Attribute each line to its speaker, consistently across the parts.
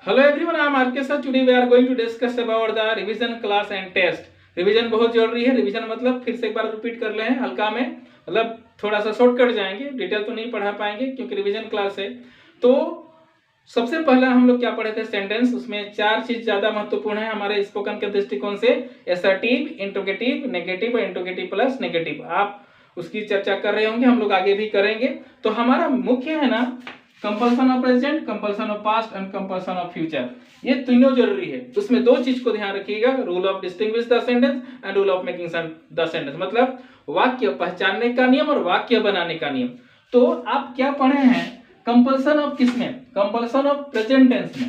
Speaker 1: Hello everyone, I am RK sir. Today we are going to discuss about the revision class and test. Revision बहुत जरूरी है। Revision मतलब फिर से एक बार रिपीट कर ले हैं हल्का में, मतलब थोड़ा सा शॉर्टकट जाएंगे, डिटेल तो नहीं पढ़ा पाएंगे क्योंकि रिवीजन क्लास है। तो सबसे पहला हम लोग क्या पढ़े थे, सेंटेंस। उसमें चार चीज ज्यादा महत्वपूर्ण है हमारे स्पोकन के दृष्टिकोण से, एसर्टिव, इंट्रोगेटिव, नेगेटिव और इंट्रोगेटिव प्लस नेगेटिव। आप उसकी चर्चा कर रहे होंगे, हम लोग आगे भी करेंगे। तो हमारा मुख्य है ना compulsion of present, compulsion of past and compulsion of future. ये तीनों जरूरी है। उसमें दो चीज को ध्यान रखिएगा, rule of distinguish the sentence and rule of making the sentence, मतलब वाक्य पहचानने का नियम और वाक्य बनाने का नियम। तो आप क्या पढ़े हैं, कंपल्सन ऑफ किसमें, कंपल्सन ऑफ प्रेजेंट टेंस में।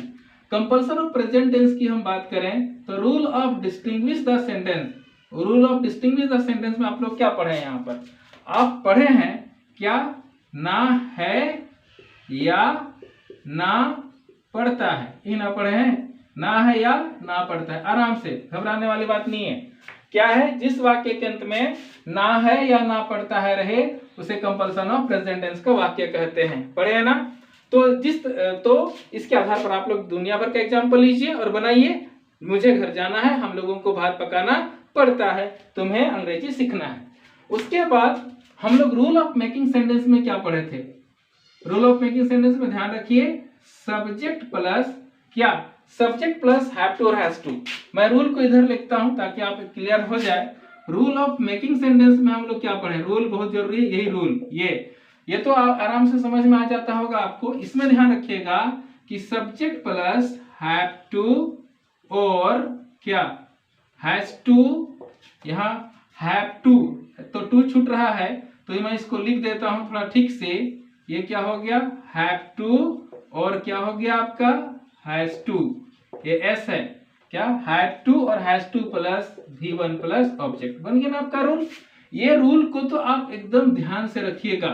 Speaker 1: कंपल्सन ऑफ प्रेजेंट टेंस की हम बात करें तो rule of distinguish the sentence, rule of distinguish the sentence में आप लोग क्या पढ़े हैं, यहाँ पर आप पढ़े हैं क्या, ना है या ना पढ़ता है, ये ना पढ़े हैं, ना है या ना पढ़ता है। आराम से, घबराने वाली बात नहीं है। क्या है, जिस वाक्य के अंत में ना है या ना पढ़ता है रहे उसे कंपल्सन ऑफ प्रेजेंट टेंस का वाक्य कहते हैं। पढ़े हैं ना। तो इसके आधार पर आप लोग दुनिया भर का एग्जाम्पल लीजिए और बनाइए। मुझे घर जाना है, हम लोगों को भात पकाना पड़ता है, तुम्हें अंग्रेजी सीखना है। उसके बाद हम लोग रूल ऑफ मेकिंग सेंटेंस में क्या पढ़े थे, रूल ऑफ मेकिंग सेंटेंस में ध्यान रखिए, सब्जेक्ट प्लस क्या, सब्जेक्ट प्लस हैव टू और हैज टू। मैं रूल को इधर लिखता हूं ताकि आप क्लियर हो जाए। रूल ऑफ मेकिंग सेंटेंस में हम लोग क्या पढ़े, रूल बहुत जरूरी है, यही रूल, ये तो आराम से समझ में आ जाता होगा आपको। इसमें ध्यान रखिएगा कि सब्जेक्ट प्लस हैव टू और क्या, हैज टू। यहाँ हैव टू तो टू छूट रहा है, तो मैं इसको लिख देता हूं थोड़ा ठीक से। ये क्या हो गया, हैव टू और क्या हो गया आपका, हैज टू। ये एस है क्या, हैव टू और has to plus V1 plus object, बन गया ना आपका रूल। ये रूल को तो आप एकदम ध्यान से रखिएगा,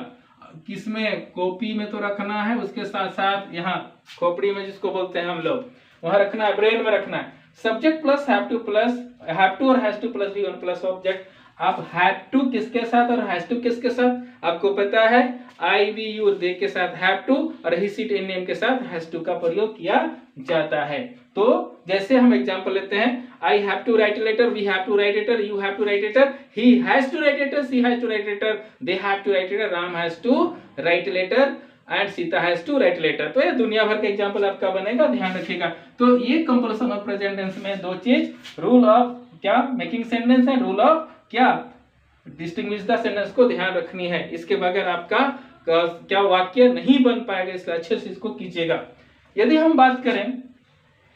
Speaker 1: किसमें, कॉपी में तो रखना है, उसके साथ साथ यहाँ खोपड़ी में जिसको बोलते हैं हम लोग, वहां रखना है, ब्रेन में रखना है। सब्जेक्ट प्लस हैव टू और has to plus V1 plus object. आप हैव टू किसके साथ और हैज टू किसके साथ, आपको पता है, आई वी यू दे के साथ हैव टू और ही सीट इन नेम के साथ हैज टू का प्रयोग किया जाता है। तो जैसे हम एग्जांपल लेते हैं, I have to write letter, we have to write letter, you have to write letter, he has to write letter, she has to write letter, they have to write letter, Ram has to write letter and Sita has to write letter. तो ये दुनिया भर का example आपका बनेगा, ध्यान रखिएगा। तो ये कंपल्सन ऑफ प्रेजेंट टेंस में दो चीज, रूल ऑफ क्या मेकिंग सेंटेंस है, रूल ऑफ क्या डिस्टिंग्विश द सेंटेंस को ध्यान रखनी है। इसके बगैर आपका क्या वाक्य नहीं बन पाएगा, इसलिए अच्छे से इसको कीजिएगा। यदि हम बात करें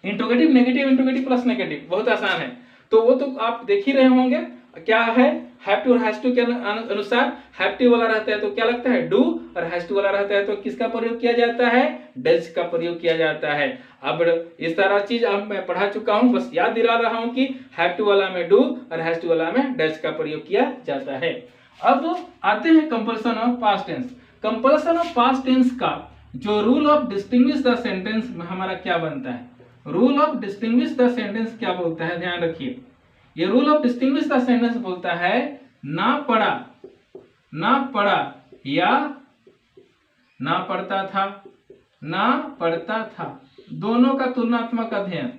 Speaker 1: interrogative, negative, interrogative plus negative, बहुत आसान है, तो वो तो आप देख ही रहे होंगे। क्या है, हैव टू और हैज टू के अनुसार हैव टू वाला रहता है तो क्या लगता है, डू, और हैज टू वाला रहता है तो किसका प्रयोग किया जाता है, डज का प्रयोग किया जाता है। अब इस तरह चीज अब मैं पढ़ा चुका हूं, बस याद दिला रहा हूं कि हैव टू वाला में डू और हैज टू वाला में डज का प्रयोग किया जाता है। अब आते हैं compulsion of past tense. Compulsion of past tense का जो rule of distinguish the sentence में हमारा क्या बनता है, rule of distinguish the sentence क्या बोलता है, ध्यान रखिए। ये rule of distinguish the sentence बोलता है, ना पढ़ा या ना पढ़ता था, ना पढ़ता था, दोनों का तुलनात्मक अध्ययन।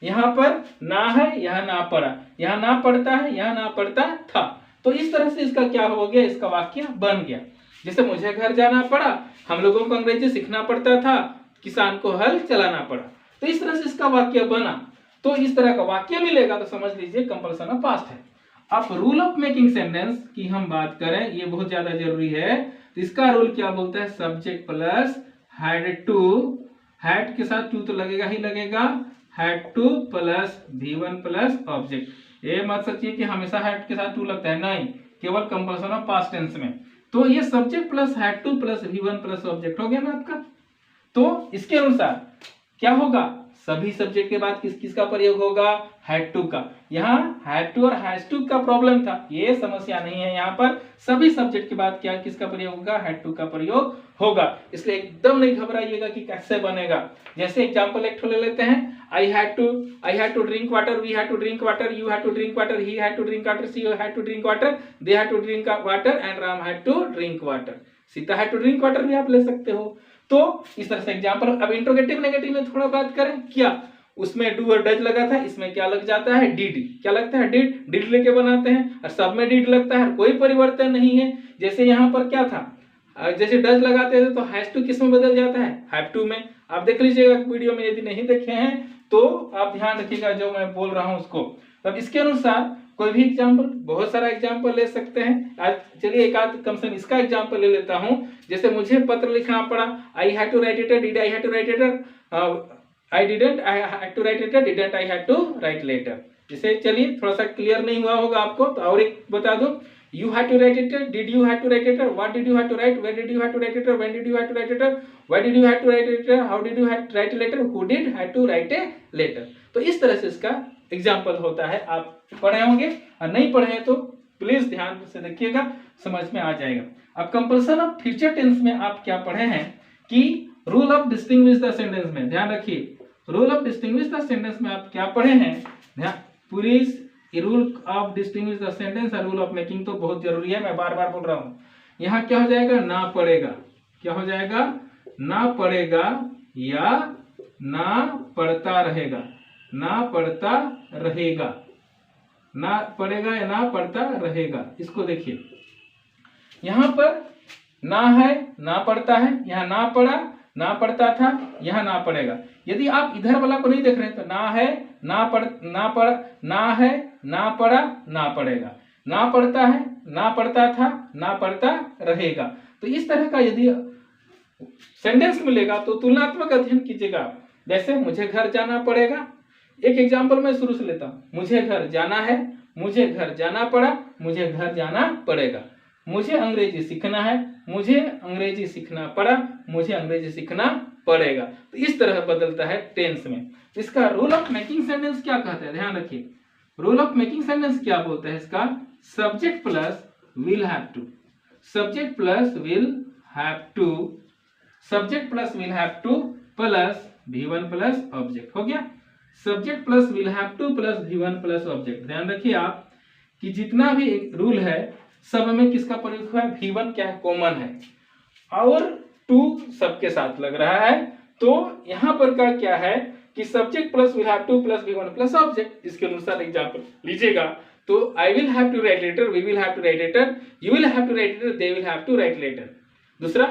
Speaker 1: यहाँ पर ना है, यहाँ ना पढ़ा, यहाँ ना पढ़ता है, यहाँ ना पढ़ता था। तो इस तरह से इसका क्या हो गया, इसका वाक्य बन गया। जैसे मुझे घर जाना पड़ा, हम लोगों को अंग्रेजी सीखना पड़ता था, किसान को हल चलाना पड़ा। तो इस तरह से इसका वाक्य बना। तो इस तरह का वाक्य मिलेगा तो समझ लीजिए कंपल्सन ऑफ पास्ट है। अब रूल ऑफ मेकिंग सेंटेंस की हम बात करें, ये बहुत ज्यादा जरूरी है। तो इसका रूल क्या बोलता है, subject plus had to, had के साथ टू तो लगेगा ही लगेगा, had to plus V1 plus object. ये मत सोचिए कि हमेशा हैड के साथ टू लगता है, नहीं, केवल कंपल्सन ऑफ पास्ट टेंस में। तो ये subject plus had to plus V1 plus object हो गया ना आपका। तो इसके अनुसार क्या होगा, सभी सब्जेक्ट के बाद किस किस का प्रयोग होगा, हैड टू का। यहाँ हैड टू और हैज टू का प्रॉब्लम था, ये समस्या नहीं है। यहाँ पर सभी सब्जेक्ट के बाद क्या किसका प्रयोग होगा, हैड टू का प्रयोग होगा। इसलिए एकदम नहीं घबराइएगा कि कैसे बनेगा। जैसे एग्जांपल एक ले लेते हैं, I had to drink water, we had to drink water, you had to drink water, he had to drink water, she had to drink water, they had to drink water and Ram had to drink water. Sita had to drink water भी आप ले सकते हो। तो इस तरह से example. अब इंट्रोगेटिव नेगेटिव में थोड़ा बात करें, क्या उसमें डू और डज लगा था, इसमें क्या लग जाता है, डिड। क्या लगता है, डिड लेके बनाते हैं, और सब में डिड लगता है, कोई परिवर्तन नहीं है। जैसे यहाँ पर क्या था, जैसे डज लगाते थे तो हैज टू किस में बदल जाता है, हैव टू में। आप देख लीजिएगा वीडियो में, यदि नहीं देखे हैं तो आप ध्यान रखिएगा जो मैं बोल रहा हूं उसको। अब इसके अनुसार कोई भी एग्जाम्पल, बहुत सारा एग्जाम्पल ले सकते हैं। आज चलिए एक आध कम से कम इसका एग्जाम्पल ले लेता हूं। जैसे मुझे पत्र लिखना पड़ा, I had to write letter, did I had to write letter, I didn't I had to write letter, didn't I had to write letter. जैसे चलिए थोड़ा सा क्लियर नहीं हुआ होगा आपको, तो और एक बता दूं, you had to write letter, did you had to write letter, what did you have to write, where did you have to write letter, when did you have to write letter, why did you have to write letter, how did you have to write a letter, who did had to write a letter। तो इस तरह से इसका example होता है। आप पढ़े होंगे, और नहीं पढ़े हैं तो प्लीज ध्यान से देखिएगा, समझ में आ जाएगा। अब कंपल्सन ऑफ फ्यूचर टेंस में आप क्या पढ़े हैं कि rule of distinguish the sentence में ध्यान रखिए, rule of distinguish the sentence में आप क्या पढ़े हैं, ध्यान पूरी rule of distinguish the sentence और रूल ऑफ मेकिंग तो बहुत जरूरी है, मैं बार बार बोल रहा हूं। यहाँ क्या हो जाएगा, ना पड़ेगा, क्या हो जाएगा, ना पड़ेगा या ना पड़ता रहेगा, ना पड़ता रहेगा, ना पड़ेगा या ना पड़ता रहेगा। इसको देखिए, यहाँ पर ना है, ना पड़ता है, यहाँ ना पड़ा, ना पड़ता था, यहाँ ना पड़ेगा। यदि आप इधर वाला को नहीं देख रहे हैं तो ना है, ना पड़, ना पड़, ना है, ना पड़ा, ना पड़ेगा, ना पड़ता है, ना पड़ता था, ना पड़ता रहेगा। तो इस तरह का यदि सेंटेंस मिलेगा तो तुलनात्मक अध्ययन कीजिएगा। जैसे मुझे घर जाना पड़ेगा, एक एग्जाम्पल मैं शुरू से लेता हूं, मुझे घर जाना है, मुझे घर जाना पड़ा, मुझे घर जाना पड़ेगा। मुझे अंग्रेजी सीखना है, मुझे अंग्रेजी सीखना पड़ा, मुझे अंग्रेजी सीखना पड़ेगा। तो इस तरह बदलता है टेंस में। इसका रूल ऑफ मेकिंग सेंटेंस क्या कहता है, ध्यान रखिए, रूल ऑफ मेकिंग सेंटेंस क्या बोलता है इसका, subject plus will have to, subject plus will have to, subject plus will have to plus V1 plus object. हो गया, subject plus will have to plus V1 plus object. ध्यान रखिए आप कि जितना भी रूल है सब में किसका प्रयोग हुआ है, V1 क्या है, कॉमन है, और टू सबके साथ लग रहा है। तो यहाँ पर का क्या है कि subject plus will have to plus V1 plus object. इसके अनुसार एग्जाम्पल लीजिएगा तो I will have to write letter, we will have to write letter, you will have to write letter, they will have to write letter. दूसरा,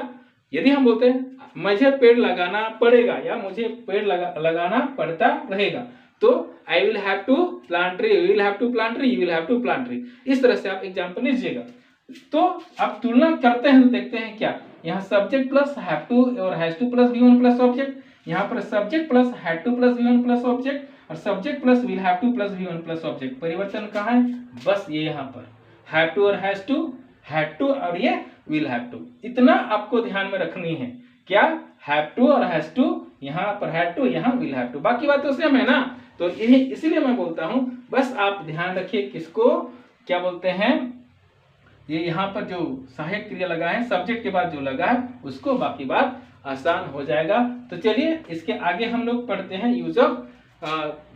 Speaker 1: यदि हम बोलते हैं मुझे पेड़ लगाना पड़ेगा या मुझे पेड़ लगाना पड़ता रहेगा, तो I will have to plant tree, we will have to plant tree, you will have to plant tree. इस तरह से आप एग्जाम्पल लीजिएगा। तो आप तुलना करते हैं तो देखते हैं क्या, यहाँ सब्जेक्ट प्लस हैव टू और has to plus V1 plus object, यहाँ पर subject plus had to plus V1 plus object, और subject plus will have to plus V1 plus object. परिवर्तन कहाँ है, बस ये यहाँ पर हैव टू और हैज टू, हैड टू और ये विल हैव टू। इतना आपको ध्यान में रखनी है, क्या, हैव टू और हैज टू, यहाँ पर हैड टू, यहाँ विल हैव टू, बाकी बात तो सेम है ना। तो इसीलिए मैं बोलता हूँ बस आप ध्यान रखिए किसको क्या बोलते हैं, ये यहाँ पर जो सहायक क्रिया लगा है सब्जेक्ट के बाद जो लगा है उसको, बाकी बात आसान हो जाएगा। तो चलिए इसके आगे हम लोग पढ़ते हैं, यूज ऑफ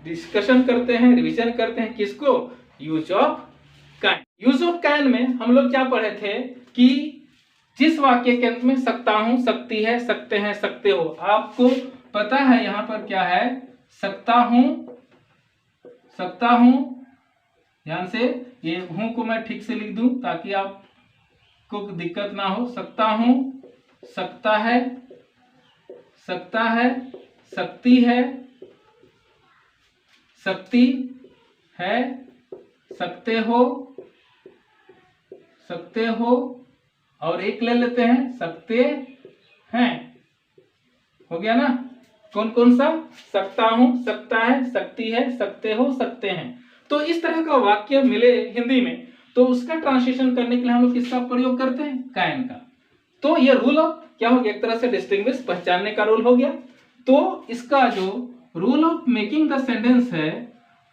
Speaker 1: डिस्कशन करते हैं, रिवीजन करते हैं किसको, use of can. Use of can में हम लोग क्या पढ़े थे कि जिस वाक्य के अंत में सकता हूं, सकती है, सकते हैं, सकते हो, आपको पता है यहाँ पर क्या है, सकता हूं, सकता हूं, ध्यान से ये हूं को मैं ठीक से लिख दूं ताकि आपको दिक्कत ना हो। सकता हूं, सकता है, सकता है, सकती है, सकती है, सकते हो, सकते हो, और एक ले लेते हैं, सकते हैं। हो गया ना, कौन कौन सा, सकता हूं, सकता है, सकती है, सकते हो, सकते हैं। तो इस तरह का वाक्य मिले हिंदी में तो उसका ट्रांसलेशन करने के लिए हम लोग किसका प्रयोग करते हैं, कैन का। तो ये रूल ऑफ क्या हो गया, एक तरह से डिस्टिंग्विश, पहचानने का रूल हो गया। तो इसका जो rule of making the sentence है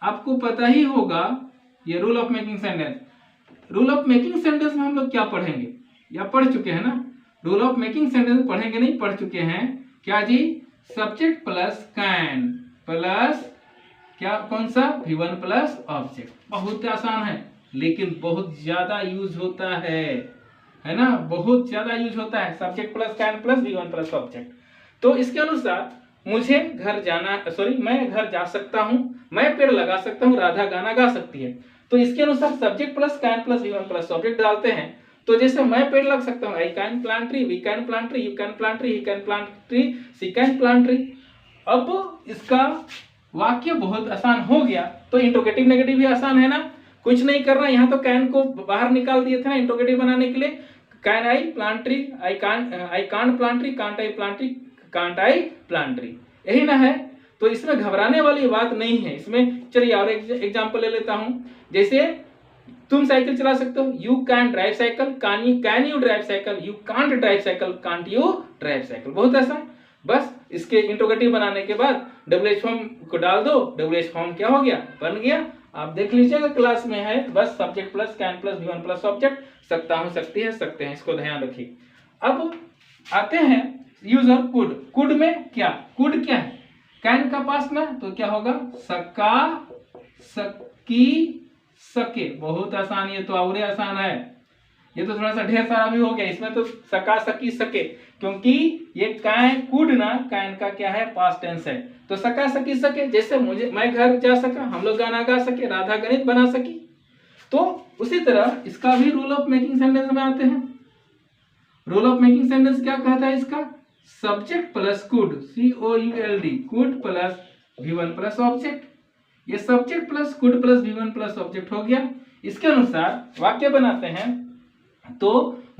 Speaker 1: आपको पता ही होगा, ये rule of making sentence. Rule of making sentence में हम लोग क्या पढ़ेंगे, या पढ़ चुके हैं ना, रूल ऑफ मेकिंग सेंटेंस पढ़ेंगे नहीं, पढ़ चुके हैं क्या जी, सब्जेक्ट प्लस कैन प्लस क्या, कौन सा, V1 प्लस ऑब्जेक्ट। बहुत आसान है लेकिन बहुत ज्यादा यूज होता है ना, बहुत ज्यादा यूज होता है, subject plus can plus V1 plus object. तो इसके अनुसार मुझे घर जाना, मैं घर जा सकता हूँ, मैं पेड़ लगा सकता हूँ, राधा गाना गा सकती है। तो इसके अनुसार subject plus can plus V1 plus object डालते हैं। तो जैसे मैं पेड़ लग सकता हूँ, I can plant tree, we can plant tree, you can plant tree, he can plant tree, she can plant tree. अब इसका वाक्य बहुत आसान हो गया। तो इंट्रोगेटिव नेगेटिव भी आसान है ना, कुछ नहीं करना। यहाँ तो कैन को बाहर निकाल दिए थे ना इंट्रोगेटिव बनाने के लिए। Can I plant tree, I can't plant tree, can't I plant tree, can't I plant tree, यही ना है। तो इसमें घबराने वाली बात नहीं है इसमें। चलिए और एग्जांपल ले लेता हूं। जैसे तुम साइकिल चला सकते हो, you can drive cycle, can you drive cycle, you can't drive cycle, can't you drive cycle. बहुत आसान। बस इसके इंट्रोगेटिव बनाने के बाद WH फॉर्म को डाल दो, WH फॉर्म क्या हो गया, बन गया। आप देख लीजिएगा क्लास में है, बस subject plus can plus V1 plus object, सकता हूं, सकती है, सकते हैं, इसको ध्यान रखिए। अब आते हैं यूज ऑफ कुड। कुड में क्या, कुड क्या है, कैन का पास में, तो क्या होगा, सका, सकी, सके। बहुत आसान, ये तो और आसान है। ये तो थोड़ा सा ढेर सारा भी हो गया, इसमें तो सका, सकी, सके, क्योंकि ये कैन कुड ना, कैन का क्या है, पास्ट टेंस है। तो सका, सकी, सके। जैसे मैं घर जा सका, हम लोग गाना गा सके, राधा गणित बना सकी। तो उसी तरह इसका भी रूल ऑफ मेकिंग सेंटेंस में आते हैं। रूल ऑफ मेकिंग सेंटेंस क्या कहता है इसका, subject plus could, COULD, could plus V1 plus object. ये subject plus could plus V1 plus object हो गया। इसके अनुसार वाक्य बनाते हैं। तो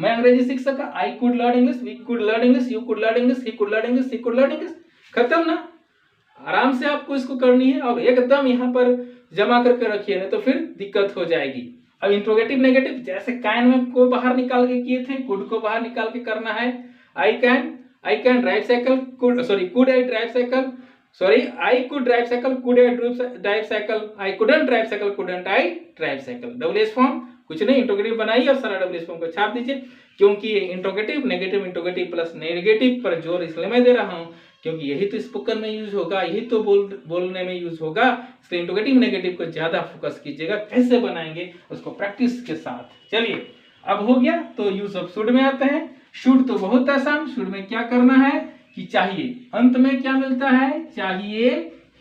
Speaker 1: मैं अंग्रेजी सीख सका, I could learn English, we could learn English, you could learn English, he could learn English, she could learn English. खत्म ना। आराम से आपको इसको करनी है और एकदम यहाँ पर जमा करके रखिए, नहीं तो फिर दिक्कत हो जाएगी। अब इंट्रोगेटिव नेगेटिव जैसे कैन में को बाहर निकाल के किए थे, कुड को बाहर निकाल के करना है। I can drive cycle, could I drive cycle, I could drive cycle, could I drive cycle, I couldn't drive cycle, couldn't I drive cycle. WH form कुछ नहीं, इंट्रोगेटिव बनाइए और सारा WH फॉर्म को छाप दीजिए। क्योंकि इंट्रोगेटिव इंट्रोगेटिव प्लस नेगेटिव पर जोर इसलिए मैं दे रहा हूं क्योंकि यही तो स्पोकन में यूज होगा, यही तो बोलने में यूज होगा। इसलिए इंट्रोगेटिव नेगेटिव को ज्यादा फोकस कीजिएगा, कैसे बनाएंगे उसको प्रैक्टिस के साथ। चलिए अब हो गया। तो यूज ऑफ शुड में आते हैं। शुड तो बहुत आसान। शुड में क्या करना है कि चाहिए, अंत में क्या मिलता है, चाहिए।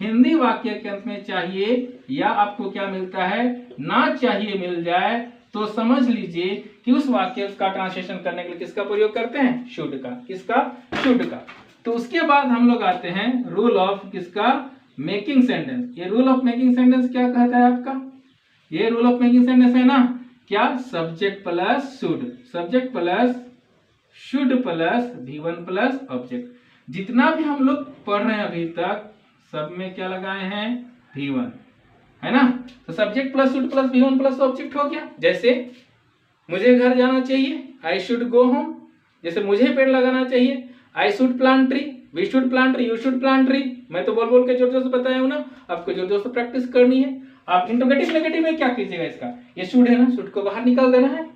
Speaker 1: हिंदी वाक्य के अंत में चाहिए, या आपको क्या मिलता है, ना चाहिए मिल जाए तो समझ लीजिए कि उस वाक्य का ट्रांसलेशन करने के लिए किसका प्रयोग करते हैं, शुड का। किसका, शुड का। तो उसके बाद हम लोग आते हैं रूल ऑफ किसका, मेकिंग सेंटेंस। ये रूल ऑफ मेकिंग सेंटेंस क्या कहता है आपका, ये रूल ऑफ मेकिंग सेंटेंस है ना, क्या, subject plus should, subject plus should plus V1 plus object. जितना भी हम लोग पढ़ रहे हैं अभी तक सब में क्या लगाए हैं, V1, है ना। तो subject plus should plus V1 plus object हो गया। जैसे मुझे घर जाना चाहिए, आई शुड गो होम। जैसे मुझे पेड़ लगाना चाहिए, I should plant tree, we should plant tree, you should plant tree. मैं तो बोल बोल के जोर जोर से बताया हूं ना, आपको जोर जोर से प्रैक्टिस करनी है। आप इंट्रोगेटिव नेगेटिव में क्या कीजिएगा, इसका ये शुड है ना, शुड को बाहर निकाल देना है।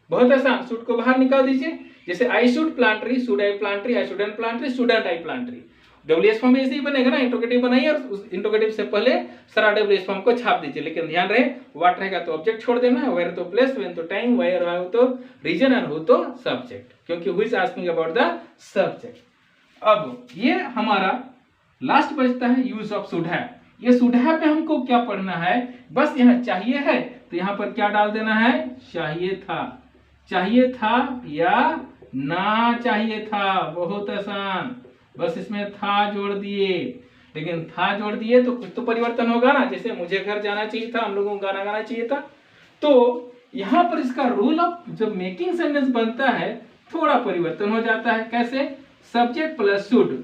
Speaker 1: बहुत आसान, शुड को बाहर निकाल दीजिए। जैसे आई should plant tree, should I plant tree, I shouldn't plant tree, shouldn't I plant tree. WH form ऐसे ही बनेगा ना, इंट्रोगेटिव बनाइए और उस इंट्रोगेटिव से पहले सारा WH फॉर्म को छाप दीजिए। लेकिन ध्यान रहे, व्हाट रहेगा तो ऑब्जेक्ट छोड़ देना है, वेयर तो प्लेस, व्हेन तो टाइम, वेयर हो तो रीजन, एंड हो तो सब्जेक्ट, क्योंकि who is asking about the subject. अब ये हमारा लास्ट बचता है यूज ऑफ शुड हैव। ये शुड हैव पे हमको क्या पढ़ना है, बस यहाँ चाहिए है तो यहाँ पर क्या डाल देना है, चाहिए था, चाहिए था या ना चाहिए था। बहुत आसान, बस इसमें था जोड़ दिए। लेकिन था जोड़ दिए तो कुछ तो परिवर्तन होगा ना। जैसे मुझे घर जाना चाहिए था, हम लोगों को गाना गाना चाहिए था। तो यहाँ पर इसका रूल ऑफ जब मेकिंग सेंटेंस बनता है थोड़ा परिवर्तन हो जाता है। कैसे, subject plus should,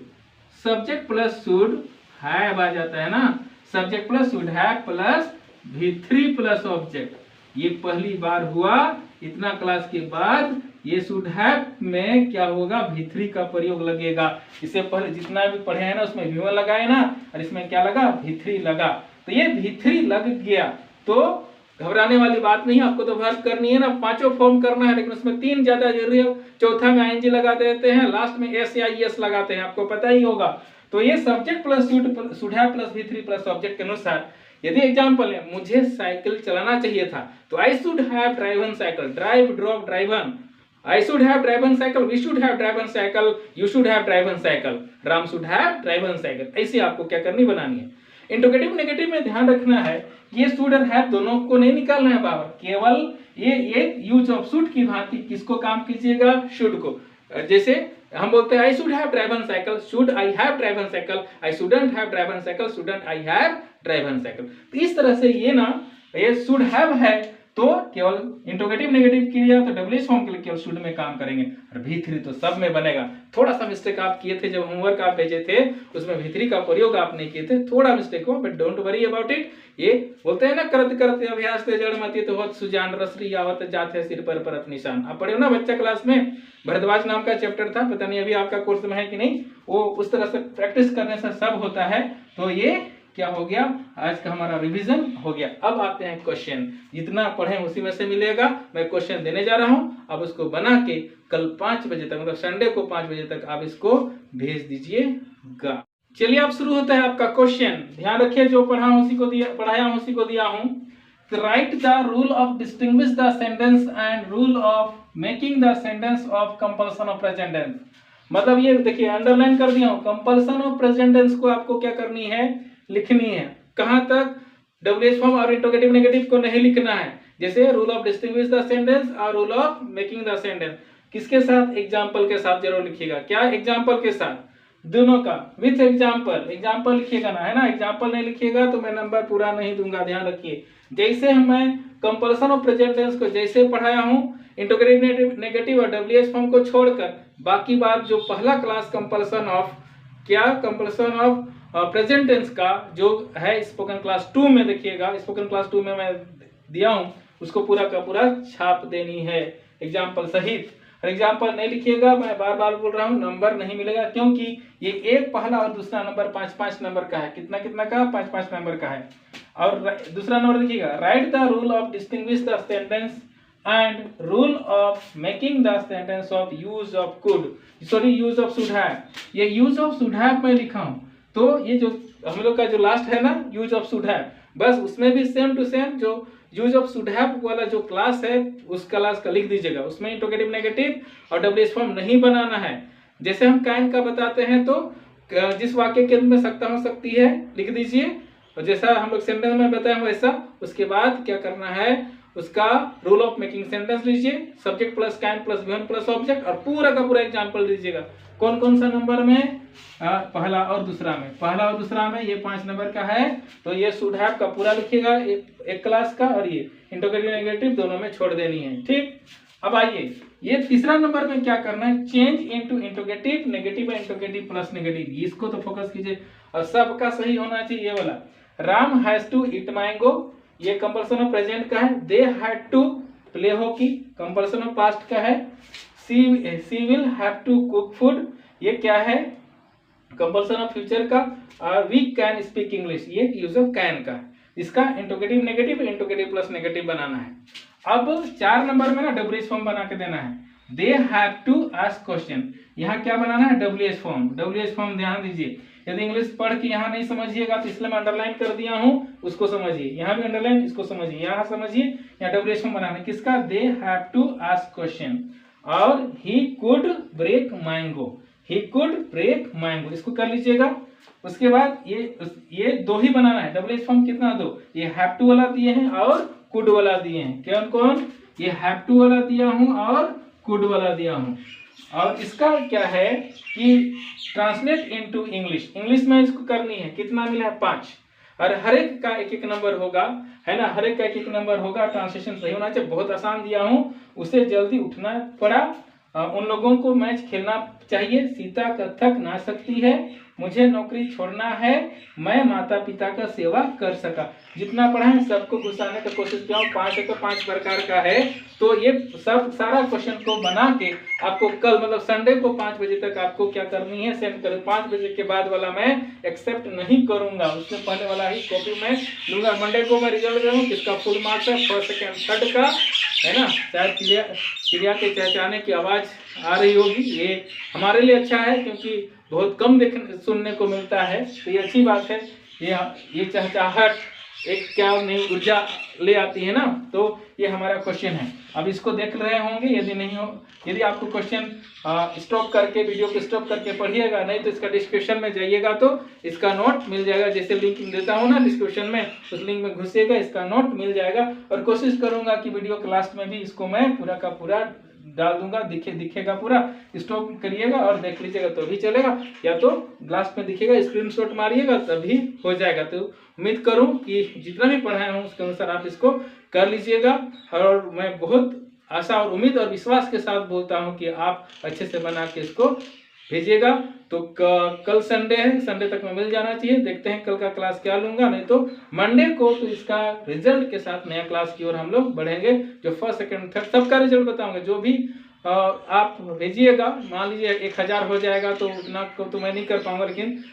Speaker 1: subject plus should have आ जाता है ना, subject plus should have plus V3 plus object. ये पहली बार हुआ इतना क्लास के बाद। ये शुड हैव में क्या होगा, V3 का प्रयोग लगेगा। इससे पहले जितना भी पढ़े हैं ना उसमें V1 लगाए ना, और इसमें क्या लगा, V3 लगा। तो ये V3 लग गया तो घबराने वाली बात नहीं। आपको तो वर्क करनी है ना, पांचों फॉर्म करना है, लेकिन उसमें 3 ज्यादा जरूरी है। चौथा में ING लगा देते हैं, लास्ट में S या ES लगाते हैं, आपको पता ही होगा। तो ये subject plus should have plus V3 plus object के अनुसार यदि एग्जांपल है, मुझे साइकिल चलाना चाहिए था तो I should have driven cycle, drive, drop, driven. I should have driven cycle, we should have driven cycle, you should have driven cycle, Ram should have driven cycle। ऐसे आपको क्या करनी बनानी है। इंट्रोगेटिव नेगेटिव में ध्यान रखना है ये शुड और हैव दोनों को नहीं निकालना है पावर, केवल ये यूज ऑफ शुड की भांति किसको काम कीजिएगा, शुड को। जैसे हम बोलते हैं I should have driven cycle, should I have driven cycle, I shouldn't have driven cycle, shouldn't I have driven cycle. तो इस तरह से ये ना ये शुड हैव है तो केवल इंट्रोगेटिव नेगेटिव क्रिया तो डब्ल्यूएच फॉर्म के लिए केवल शुड में काम करेंगे, और V3 तो सब में बनेगा। थोड़ा सा मिस्टेक आप किए थे जब होमवर्क आप भेजे थे उसमें V3 का प्रयोग आप नहीं किए थे, थोड़ा मिस्टेक हो, but don't worry about it. ये बोलते हैं ना करते करते अभ्यास ते जड़ मती तो होत सुजान रसरी आवत जात है सिर पर परत निशान। आप पढ़े हो ना बच्चा क्लास में, भरद्वाज नाम का चैप्टर था, पता नहीं अभी आपका कोर्स में है कि नहीं, वो उस तरह से प्रैक्टिस करने से सब होता है। तो ये क्या हो गया, आज का हमारा रिवीजन हो गया। अब आते हैं क्वेश्चन, जितना पढ़े उसी में से मिलेगा। मैं क्वेश्चन देने जा रहा हूं, अब उसको बना के कल 5 बजे तक, मतलब संडे को 5 बजे तक आप इसको भेज दीजिएगा। चलिए अब शुरू होता है आपका क्वेश्चन। ध्यान रखिए जो पढ़ाया उसी को दिया हूं। Write the rule of distinguish the sentence and rule of making the sentence of compulsion of present tense. मतलब ये देखिए अंडरलाइन कर दिया हूं, कंपल्सन ऑफ प्रेजेंट टेंस को आपको क्या करनी है, लिखनी है। कहां तक, डब्ल्यूएच फॉर्म और इंट्रोगेटिव नेगेटिव को नहीं लिखना है। जैसे rule of distinguish the sentence और rule of making the sentence किसके साथ, एग्जांपल के साथ जरूर लिखिएगा। क्या एग्जांपल के साथ, दोनों का विथ एग्जांपल, एग्जांपल लिखिएगा ना, है ना। एग्जांपल नहीं लिखिएगा तो मैं नंबर पूरा नहीं दूंगा, ध्यान रखिए। जैसे मैं कंपल्सन ऑफ प्रेजेंट टेंस को जैसे पढ़ाया हूं, इंट्रोगेटिव नेगेटिव और डब्ल्यूएच फॉर्म को छोड़कर बाकी बात जो पहला क्लास कंपल्सन ऑफ क्या, कंपल्सन ऑफ प्रेजेंट टेंस का जो है स्पोकन क्लास 2 में देखिएगा, स्पोकन क्लास 2 में मैं दिया हूं, उसको पूरा का पूरा छाप देनी है एग्जाम्पल सहित। और एग्जाम्पल नहीं लिखिएगा, मैं बार बार बोल रहा हूं, नंबर नहीं मिलेगा, क्योंकि ये एक पहला और दूसरा नंबर 5-5 नंबर का है। कितना कितना का, 5-5 नंबर का है। और दूसरा नंबर देखिएगा, right the rule of distinguish the sentence and rule of making the sentence of use of could, sorry use of should have. ये यूज ऑफ शुड हैव मैं लिखा हूं, तो ये जो हम लोग का जो लास्ट है ना यूज ऑफ शुड हैव, बस उसमें भी सेम टू सेम जो यूज ऑफ शुड हैव वाला जो क्लास है उस क्लास का लिख दीजिएगा। उसमें इंट्रोगेटिव नेगेटिव और डब्ल्यूएच फॉर्म नहीं बनाना है। जैसे हम कैन का बताते हैं तो जिस वाक्य के अंत में सकता हो सकती है लिख दीजिए, और जैसा हम लोग सेंटेंस में बताए वैसा। उसके बाद क्या करना है, उसका रूल ऑफ मेकिंग सेंटेंस लीजिए, subject plus can plus V one plus object, और पूरा का पूरा एग्जाम्पल दीजिएगा। कौन कौन सा नंबर में, पहला और दूसरा में, पहला और दूसरा में ये 5 नंबर का है, तो ये शुड हैव का पूरा लिखिएगा एक क्लास का, और ये इंट्रोगेटिव नेगेटिव दोनों में छोड़ देनी है, ठीक। अब आइए ये तीसरा नंबर में क्या करना है, चेंज इनटू इंट्रोगेटिव नेगेटिव है, इंट्रोगेटिव प्लस नेगेटिव, इसको तो फोकस कीजिए और सबका सही होना चाहिए। ये वाला Ram has to eat mango, ये कंपल्सन ऑफ प्रेजेंट का है। They had to play hockey, compulsion of past का है। She will have to cook food, ये क्या है, कंपल्सन ऑफ फ्यूचर का। और वी कैन स्पीक इंग्लिश, ये यूज ऑफ कैन का। इसका interrogative negative, interrogative plus negative बनाना है। अब 4 नंबर में ना डब्ल्यूएच फॉर्म बना के देना है। They have to ask question, यहाँ क्या बनाना है, डब्ल्यूएच फॉर्म। डब्ल्यूएच फॉर्म ध्यान दीजिए, यदि इंग्लिश पढ़ के यहाँ नहीं समझिएगा तो इसलिए मैं अंडरलाइन कर दिया हूँ, उसको समझिए। यहाँ भी अंडरलाइन, इसको समझिए, यहाँ समझिए। यहाँ डब्ल्यूएच फॉर्म बनाना है किसका, they have to ask question. और he could break mango, he could break mango, इसको कर लीजिएगा। उसके बाद ये 2 ही बनाना है। डब्ल्यूएच फॉर्म कितना, 2, ये हैव टू वाला दिए हैं और कुड वाला दिए हैं। कौन कौन, ये हैव टू वाला दिया हूं और कुड वाला दिया हूं। और इसका क्या है कि ट्रांसलेट इनटू इंग्लिश, इंग्लिश में इसको करनी है। कितना मिला है, 5, और हर एक का 1-1 नंबर होगा, है ना, हर एक का 1-1 नंबर होगा। ट्रांसलेशन सही होना चाहिए। बहुत आसान दिया हूं, उसे जल्दी उठना पड़ा। उन लोगों को मैच खेलना चाहिए। सीता कथक ना सकती है, मुझे नौकरी छोड़ना है, मैं माता पिता का सेवा कर सका। जितना पढ़ा है सबको घुसाने का कोशिश किया हूँ। 5 है तो 5 प्रकार का है। तो ये सब सारा क्वेश्चन को बना के आपको कल मतलब संडे को 5 बजे तक आपको क्या करनी है, सेंड करें। 5 बजे के बाद वाला मैं एक्सेप्ट नहीं करूंगा, उससे पहले वाला ही कॉपी मैं लूंगा। मंडे को मैं रिजल्ट दूँ किसका फुल मार्क्स है, फर्स्ट सेकेंड थर्ड का, है ना। शायद चिड़िया के चहचहाने की आवाज आ रही होगी। ये हमारे लिए अच्छा है क्योंकि बहुत कम सुनने को मिलता है, तो ये अच्छी बात है। ये चहचहाहट एक क्या नई ऊर्जा ले आती है ना। तो ये हमारा क्वेश्चन है। अब इसको देख रहे होंगे, यदि नहीं हो, यदि आपको क्वेश्चन स्टॉप करके वीडियो को स्टॉप करके पढ़िएगा, नहीं तो इसका डिस्क्रिप्शन में जाइएगा तो इसका नोट मिल जाएगा। जैसे लिंक देता हूँ ना डिस्क्रिप्शन में, उस लिंक में घुसिएगा, इसका नोट मिल जाएगा। और कोशिश करूंगा कि वीडियो के लास्ट में भी इसको मैं पूरा का पूरा डाल दूंगा, दिखेगा पूरा। स्टॉप करिएगा और देख लीजिएगा तो भी चलेगा, या तो लास्ट में दिखेगा, स्क्रीनशॉट मारिएगा तभी हो जाएगा। तो उम्मीद करूं कि जितना भी पढ़ाया हूं उसके अनुसार आप इसको कर लीजिएगा। और मैं बहुत आशा और उम्मीद और विश्वास के साथ बोलता हूं कि आप अच्छे से बना के इसको भेजिएगा। तो कल संडे है, संडे तक में मिल जाना चाहिए। देखते हैं कल का क्लास क्या लूंगा, नहीं तो मंडे को तो इसका रिजल्ट के साथ नया क्लास की ओर हम लोग बढ़ेंगे। जो फर्स्ट सेकंड थर्ड सबका रिजल्ट बताऊंगा। जो भी आप भेजिएगा, मान लीजिए 1000 हो जाएगा तो उतना को तो मैं नहीं कर पाऊंगा, लेकिन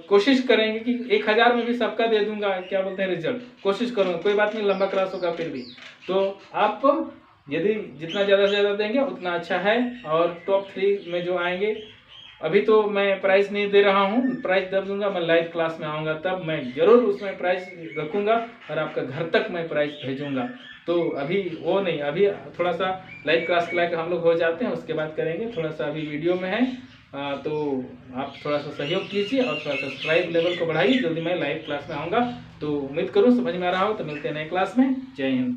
Speaker 1: कोशिश करेंगे कि 1000 में भी सबका दे दूंगा, क्या बोलते हैं, रिजल्ट। कोशिश करूंगा, कोई बात नहीं, लंबा क्लास होगा फिर भी। तो आप यदि जितना ज़्यादा से ज़्यादा देंगे उतना अच्छा है। और टॉप 3 में जो आएंगे, अभी तो मैं प्राइस नहीं दे रहा हूँ, प्राइस दब दूंगा, मैं लाइव क्लास में आऊँगा तब मैं जरूर उसमें प्राइस रखूँगा और आपका घर तक मैं प्राइस भेजूँगा। तो अभी वो नहीं, अभी थोड़ा सा लाइव क्लास लाइक हम लोग हो जाते हैं, उसके बाद करेंगे। थोड़ा सा अभी वीडियो में है, तो आप थोड़ा सा सहयोग कीजिए और थोड़ा सा सब्सक्राइब लेवल को बढ़ाइए। जल्दी मैं लाइव क्लास में आऊँगा। तो उम्मीद करूँ समझ में आ रहा हो। तो मिलते हैं नए क्लास में। जय हिंद।